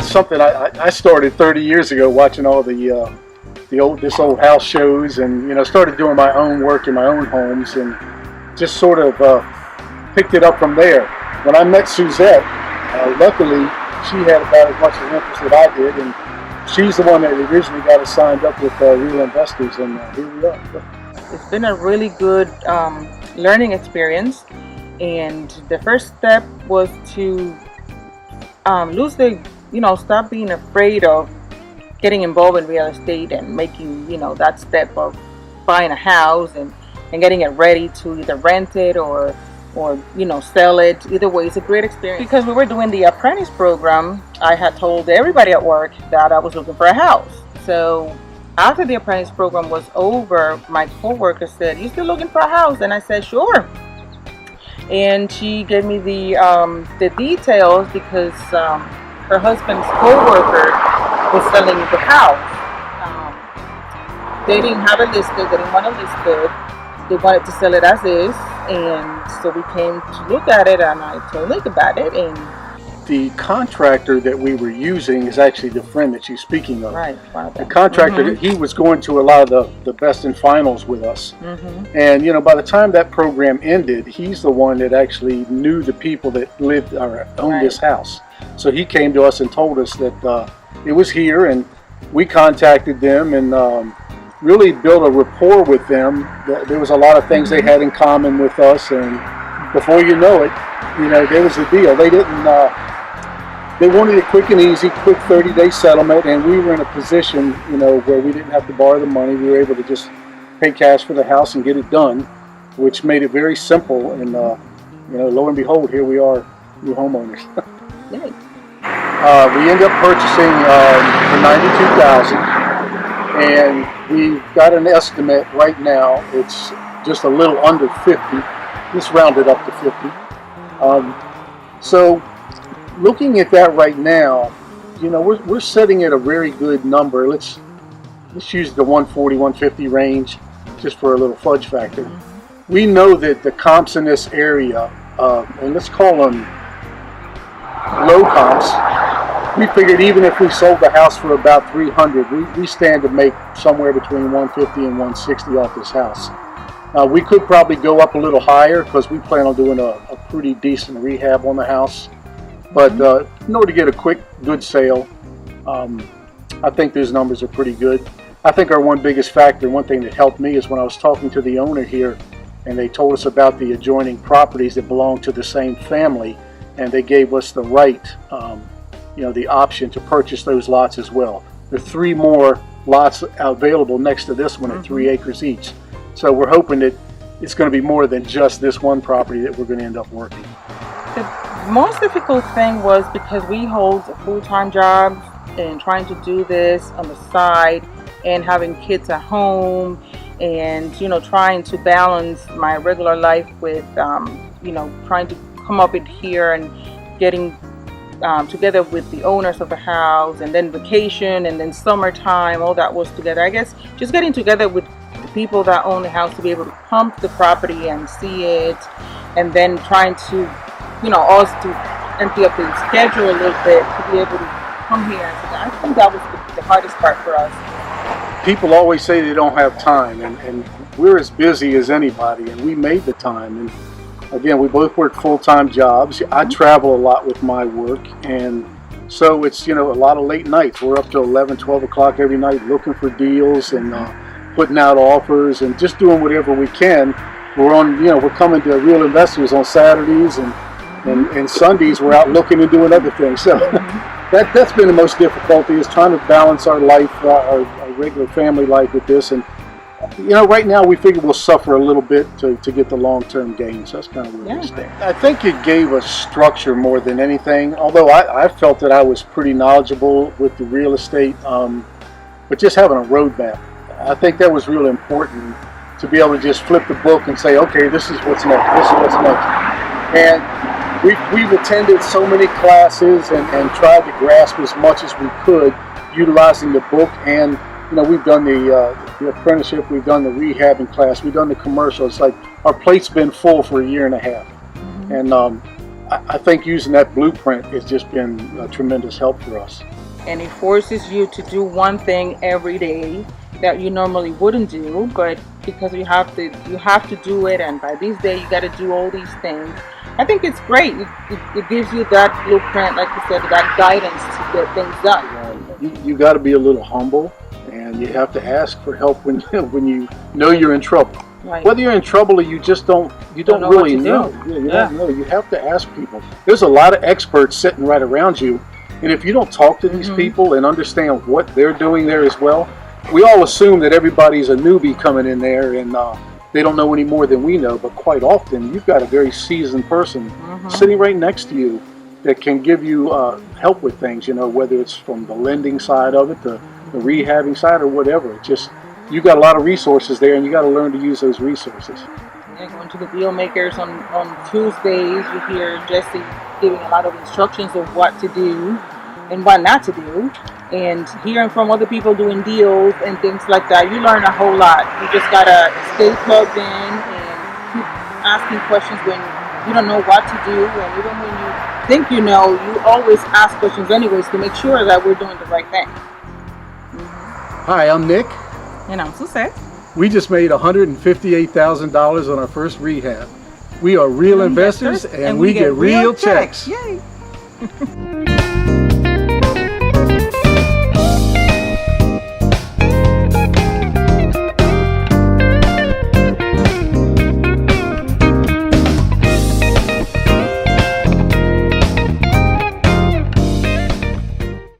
something I started 30 years ago, watching all the old house shows, and started doing my own work in my own homes, and just sort of picked it up from there. When I met Suzette, luckily she had about as much of an interest that I did, and she's the one that originally got us signed up with Real Investors, and here we are. It's been a really good learning experience, and the first step was to stop being afraid of getting involved in real estate and making that step of buying a house and getting it ready to either rent it or sell it. Either way, it's a great experience. Because we were doing the apprentice program, I had told everybody at work that I was looking for a house. So after the apprentice program was over, my coworker said, "You still looking for a house?" And I said, "Sure." And she gave me the details because her husband's coworker was selling the house. They didn't have it listed. They didn't want to list it. They wanted to sell it as is, and so we came to look at it, and I told Nick about it. And the contractor that we were using is actually the friend that you're speaking of. Right. The contractor, he was going to a lot of the best in finals with us. And by the time that program ended, he's the one that actually knew the people that lived or owned this house. So he came to us and told us that it was here, and we contacted them and really built a rapport with them. There was a lot of things they had in common with us, and before you know it, there was a deal. They didn't. They wanted it quick and easy, quick 30-day settlement, and we were in a position, where we didn't have to borrow the money. We were able to just pay cash for the house and get it done, which made it very simple. And lo and behold, here we are, new homeowners. We ended up purchasing for $92,000. And we've got an estimate right now. It's just a little under 50. Let's round it up to 50. So looking at that right now, we're sitting at a very good number. Let's use the 140, 150 range just for a little fudge factor. We know that the comps in this area, and let's call them low comps, we figured even if we sold the house for about $300, we stand to make somewhere between $150 and $160 off this house. We could probably go up a little higher because we plan on doing a pretty decent rehab on the house. But in order to get a quick, good sale, I think those numbers are pretty good. I think our one biggest factor, one thing that helped me, is when I was talking to the owner here, and they told us about the adjoining properties that belong to the same family, and they gave us the right, the option to purchase those lots as well. There are 3 more lots available next to this one at 3 acres each. So we're hoping that it's going to be more than just this one property that we're going to end up working. The most difficult thing was because we hold a full-time job and trying to do this on the side and having kids at home and, trying to balance my regular life with, trying to come up in here and getting together with the owners of the house, and then vacation, and then summertime, all that was together. I guess just getting together with the people that own the house to be able to pump the property and see it, and then trying to, us to empty up the schedule a little bit to be able to come here. So I think that was the hardest part for us. People always say they don't have time, and we're as busy as anybody, and we made the time. And again, we both work full-time jobs. I travel a lot with my work, and so it's a lot of late nights. We're up to 11, 12 o'clock every night looking for deals and putting out offers and just doing whatever we can. We're coming to Real Investors on Saturdays, and Sundays we're out looking and doing other things. So that's been the most difficulty, is trying to balance our life, our regular family life with this. And right now we figure we'll suffer a little bit to get the long-term gain. So that's kind of where we stand. I think it gave us structure more than anything, although I felt that I was pretty knowledgeable with the real estate, but just having a roadmap. I think that was really important, to be able to just flip the book and say, okay, this is what's next, this is what's next. And we've attended so many classes and tried to grasp as much as we could, utilizing the book. And we've done the apprenticeship, we've done the rehabbing class, we've done the commercial. It's like our plate's been full for a year and a half. And I think using that blueprint has just been a tremendous help for us. And it forces you to do one thing every day that you normally wouldn't do, but because you have to do it, and by this day you got to do all these things. I think it's great. It gives you that blueprint, like you said, that guidance to get things done. You got to be a little humble, and you have to ask for help when you know you're in trouble. Right. Whether you're in trouble or you just don't really know. Yeah, you don't know. You have to ask people. There's a lot of experts sitting right around you, and if you don't talk to these people and understand what they're doing there as well, we all assume that everybody's a newbie coming in there and they don't know any more than we know, but quite often you've got a very seasoned person sitting right next to you that can give you help with things, whether it's from the lending side of it, the rehabbing side, or whatever. It's just, you've got a lot of resources there, and you got to learn to use those resources. Yeah, going to the deal makers on Tuesdays, you hear Jesse giving a lot of instructions of what to do and what not to do. And hearing from other people doing deals and things like that, you learn a whole lot. You just gotta stay plugged in and keep asking questions when you don't know what to do, and even when you think you know, you always ask questions anyways to make sure that we're doing the right thing. Hi, I'm Nick. And I'm Suzette. We just made $158,000 on our first rehab. We are real investors, and we get real checks. Yay!